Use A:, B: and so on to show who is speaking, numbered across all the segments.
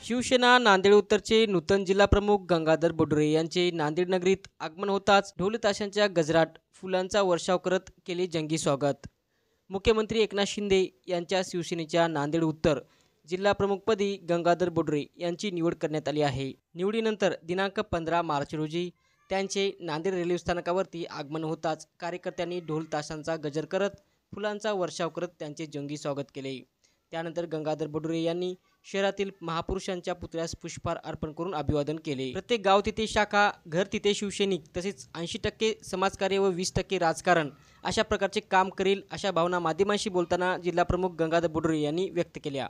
A: शिवसेना नांदेड उत्तरचे नूतन जिल्हाप्रमुख गंगाधर बोडरे यांचे नांदेड नगरीत आगमन होताच ढोल ताशांच्या गजरात फुलांचा वर्षाव करत केले जंगी स्वागत। मुख्यमंत्री एकनाथ शिंदे यांच्या शिवसेनेच्या नांदेड उत्तर जिल्हाप्रमुखपदी गंगाधर बोडरे यांची निवड करण्यात आली आहे। निवडीनंतर दिनांक 15 मार्च रोजी त्यांचे नांदेड रेल्वे स्थानकावरती आगमन होताच कार्यकर्त्यांनी ढोल ताशांचा गजर करत फुलांचा वर्षाव करत त्यांचे जंगी स्वागत केले। त्यानंतर गंगाधर बोडरे यांनी शहरातील महापुरुषांच्या पुतळ्यास पुष्पहार अर्पण करून अभिवादन केले। प्रत्येक गाव तिथे शाखा, घर तिथे शिवसैनिक, तसेच 80% समाजकार्य व 20% राजकारण अशा प्रकारचे काम करेल अशा भावना माध्यमांशी बोलताना जिल्हाप्रमुख गंगाधर बोडरे यांनी व्यक्त केल्या।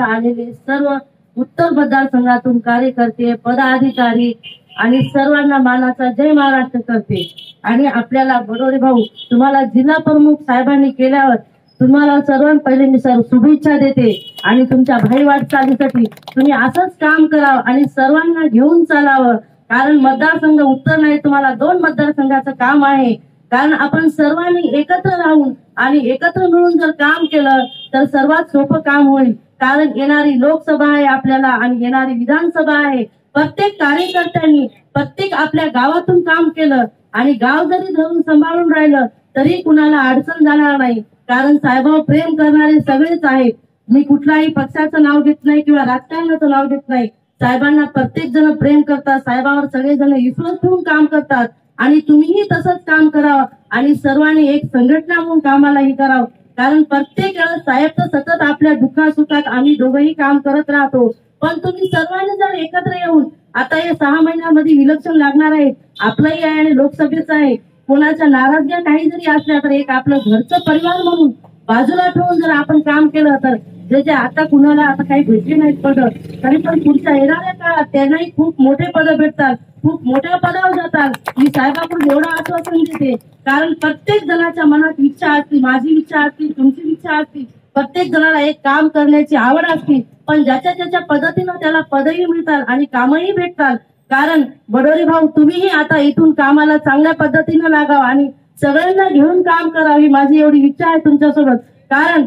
B: आलेले सर्व उत्तर मतदारसंघातून कार्यकर्ते, पदाधिकारी आणि सर्वांना मानाचा जय महाराष्ट्र करते। आणि आपल्याला बोडरे भाऊ, तुम्हाला जिल्हा प्रमुख साहेबांनी केल्यावर तुम्हाला सर्वात पहिले मी शुभेच्छा देते आणि तुमच्या भाई वाटचालीसाठी तुम्ही असंच काम करावं आणि सर्वांना घेऊन चालावं। कारण मतदारसंघ उत्तर नाही, तुम्हाला 2 मतदारसंघाचं काम आहे। कारण आपण सर्वांनी एकत्र राहून आणि एकत्र मिळून जर काम केलं तर सर्वात सोपं काम होईल। कारण येणारी लोकसभा आहे आपल्याला आणि येणारी विधानसभा आहे। प्रत्येक कार्यकर्त्यांनी प्रत्येक आपल्या गावातून काम केलं आणि गाव जरी धरून सांभाळून राहिलं तरी कुणाला अडचण जाणार नाही। कारण साहेबांवर प्रेम करणारे सगळेच आहेत। मी कुठल्याही पक्षाचं नाव घेत नाही किंवा राजकारणाचं नाव घेत नाही। साहेबांना प्रत्येक जण प्रेम करतात, साहेबांवर सगळेजण विश्वास ठेवून काम करतात आणि तुम्हीही तसंच काम करावं आणि सर्वांनी एक संघटना म्हणून कामालाही करावं। कारण प्रत्येक वेळेस साहेब तर सतत आपल्या दुःखासुखात आम्ही दोघंही काम करत राहतो, पण तुम्ही सर्वांनी जर एकत्र येऊन आता या 6 महिन्यामध्ये इलेक्शन लागणार आहे, आपलंही आहे आणि लोकसभेचं आहे। कोणाच्या नाराजग्या काही जरी असल्या तर एक आपलं घरचं परिवार म्हणून बाजूला ठेवून जर आपण काम केलं तर जे आता कुणाला आता काही भेटले नाहीत पद, तरी पण पुढच्या येणाऱ्या काळात त्यांनाही खूप मोठे पद भेटतात, खूप मोठ्या पदावर जातात। मी साहेबांकडून एवढं आश्वासन देते, कारण प्रत्येक जणाच्या मनात इच्छा असते, माझी इच्छा असते, तुमची इच्छा असते, प्रत्येक जणाला एक काम करण्याची आवड असते, पण ज्याच्या ज्याच्या पद्धतीनं त्याला पदही मिळतात आणि कामही भेटतात। कारण बोडरे भाऊ, तुम्हीही आता इथून कामाला चांगल्या पद्धतीनं लागावं आणि सगळ्यांना घेऊन काम करावी, माझी एवढी इच्छा आहे तुमच्यासोबत। कारण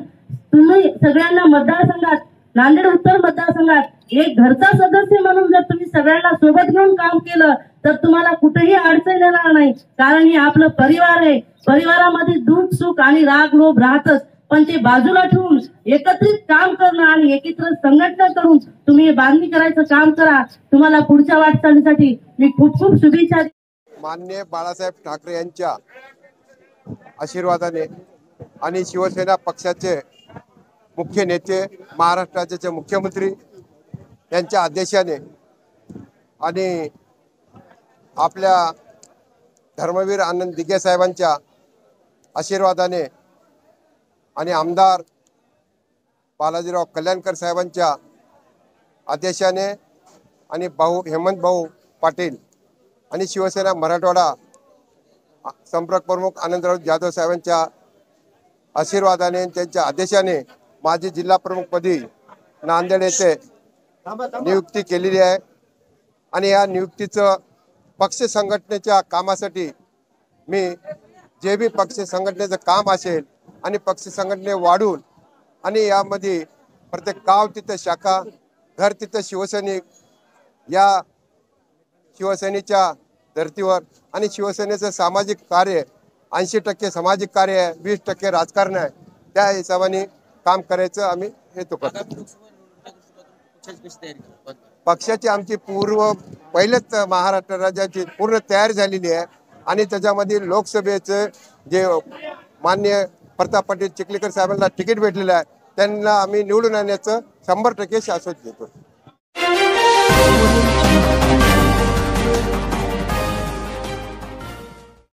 B: तुम्ही सगळ्यांना मतदारसंघात, नांदेड उत्तर मतदारसंघात एक घरचा सदस्य म्हणून जर तुम्ही सगळ्यांना सोबत घेऊन काम केलं तर तुम्हाला कुठेही अडचण येणार नाही। कारण हे आपलं परिवार आहे, परिवारामध्ये दुःख सुख आणि राग लोभ राहतच, पण ते बाजूला ठेवून एकत्रित काम करणं आणि एकत्र संघटना करून तुम्ही बांधणी करायचं काम करा। तुम्हाला पुढच्या वाटचालीसाठी मी खूप खूप शुभेच्छा।
C: माननीय बाळासाहेब ठाकरे यांच्या आशीर्वादाने आणि शिवसेना पक्षाचे मुख्य नेते, महाराष्ट्राचे मुख्यमंत्री यांच्या आदेशाने आणि आपल्या धर्मवीर आनंद दिघे साहेबांच्या आशीर्वादाने आणि आमदार बालाजीराव कल्याणकर साहेबांच्या आदेशाने आणि हेमंत भाऊ पाटील आणि शिवसेना मराठवाडा संपर्क प्रमुख आनंदराव जाधव साहेबांच्या आशीर्वादाने, त्यांच्या आदेशाने माझी जिल्हा प्रमुखपदी नांदेड येथे नियुक्ती केलेली आहे। आणि या नियुक्तीचं पक्ष संघटनेच्या कामासाठी मी जे बी पक्ष संघटनेचं काम असेल आणि पक्ष संघटने वाढून आणि यामध्ये प्रत्येक गाव तिथं शाखा, घर तिथं शिवसैनिक, या शिवसेनेच्या धर्तीवर आणि शिवसेनेचं सामाजिक कार्य 80% सामाजिक कार्य आहे, 20% राजकारण आहे, त्या हिशोबाने काम करायचं आम्ही हेतू करतो। पक्षाची आमची पहिलेच महाराष्ट्र राज्याची पूर्ण तयारी झालेली आहे आणि त्याच्यामध्ये लोकसभेचं जे माननीय प्रताप पाटील चिखलीकर साहेबांना तिकीट भेटलेलं आहे, त्यांना आम्ही निवडून आणण्याचं 100% शाश्वत देतो।